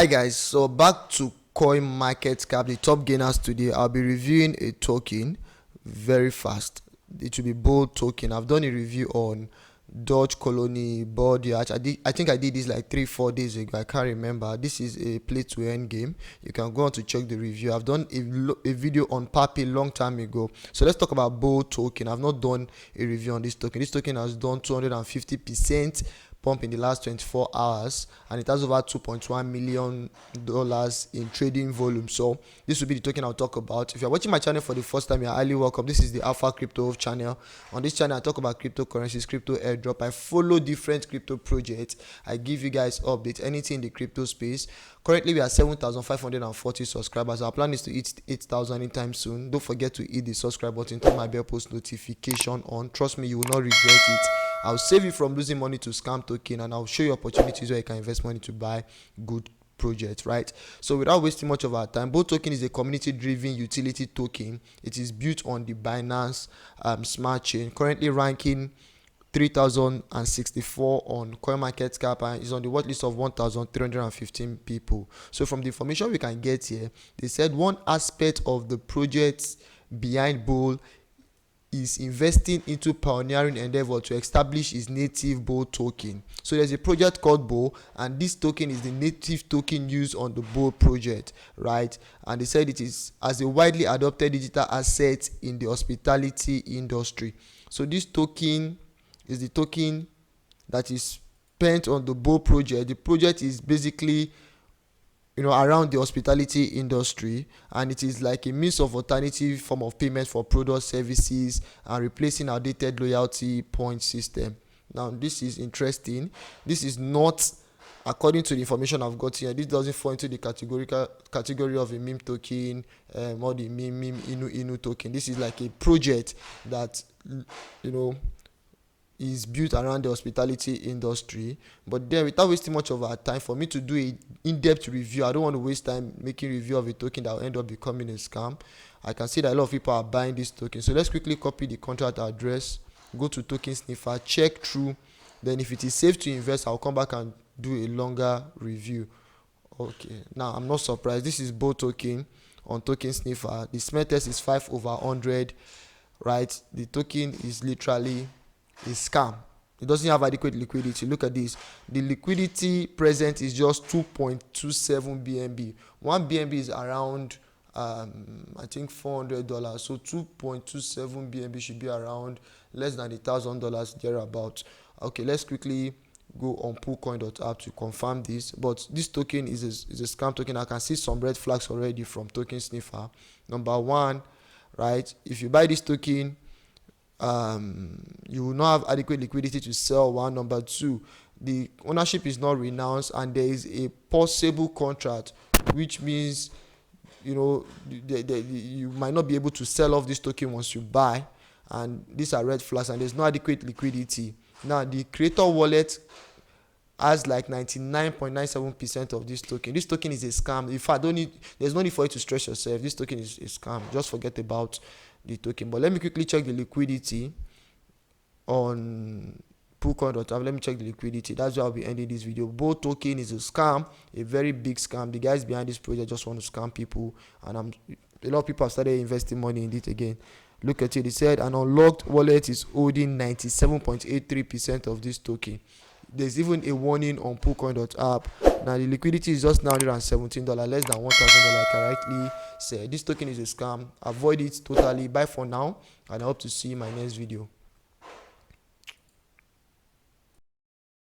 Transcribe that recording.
Hi guys, so back to coin market cap, the top gainers today. I'll be reviewing a token very fast. It will be Bole Token. I've done a review on Doge colony board yacht. I think I did this like 3-4 days ago. I can't remember. This is a play to earn game. You can go on to check the review. I've done a video on Papi long time ago. So let's talk about Bole Token. I've not done a review on this token. This token has done 250% pump in the last 24 hours, and it has over $2.1 million in trading volume. So this will be the token I'll talk about. If you're watching my channel for the first time, you're highly welcome. This is the Alpha Crypto channel. On this channel, I talk about cryptocurrencies, crypto airdrop. I follow different crypto projects. I give you guys updates, anything in the crypto space. Currently, we are 7,540 subscribers. Our plan is to hit 8,000 anytime soon. Don't forget to hit the subscribe button, turn my bell post notification on. Trust me, you will not regret it. I'll save you from losing money to scam token, and I'll show you opportunities where you can invest money to buy good projects, right? So without wasting much of our time, Bole Token is a community-driven utility token. It is built on the Binance Smart Chain, currently ranking 3,064 on CoinMarketCap, and is on the watch list of 1,315 people. So from the information we can get here, they said one aspect of the project behind Bole is investing into pioneering endeavor to establish its native Bole token. So there's a project called Bole, and this token is the native token used on the Bole project, right? And they said it is as a widely adopted digital asset in the hospitality industry. So this token is the token that is spent on the Bole project. The project is basically around the hospitality industry, and it is like a means of alternative form of payment for product services and replacing outdated loyalty point system. Now this is interesting. This is not, according to the information I've got here, this doesn't fall into the category of a meme token or the meme inu token. This is like a project that is built around the hospitality industry. But then, without wasting much of our time, for me to do a in-depth review, I don't want to waste time making review of a token that will end up becoming a scam. I can see that a lot of people are buying this token. So let's quickly copy the contract address, go to token sniffer, check through. Then if it is safe to invest, I'll come back and do a longer review. Okay, now I'm not surprised. This is Bole token on token sniffer. The smell test is 5/100, right? The token is literally a scam. It doesn't have adequate liquidity. Look at this. The liquidity present is just 2.27 BNB. 1 BNB is around I think $400. So 2.27 BNB should be around less than $1,000 thereabout. Okay, let's quickly go on poolcoin.app to confirm this. But this token is a scam token. I can see some red flags already from token sniffer. Number one, right? If you buy this token, you will not have adequate liquidity to sell one. Number two, the ownership is not renounced, and there is a possible contract, which means you might not be able to sell off this token once you buy, and these are red flags, and there's no adequate liquidity. Now the creator wallet has like 99.97% of this token. This token is a scam. In fact, there's no need for you to stress yourself. This token is a scam. Just forget about the token. But let me quickly check the liquidity on poolcoin.app. Let me check the liquidity. That's why I'll be ending this video. Bole token is a scam, a very big scam. The guys behind this project just want to scam people, and a lot of people have started investing money in it again. Look at it. They said an unlocked wallet is holding 97.83% of this token. There's even a warning on poolcoin.app. Now the liquidity is just now $117, less than $1,000. Like I rightly said, this token is a scam. Avoid it totally. Bye for now, and I hope to see you in my next video.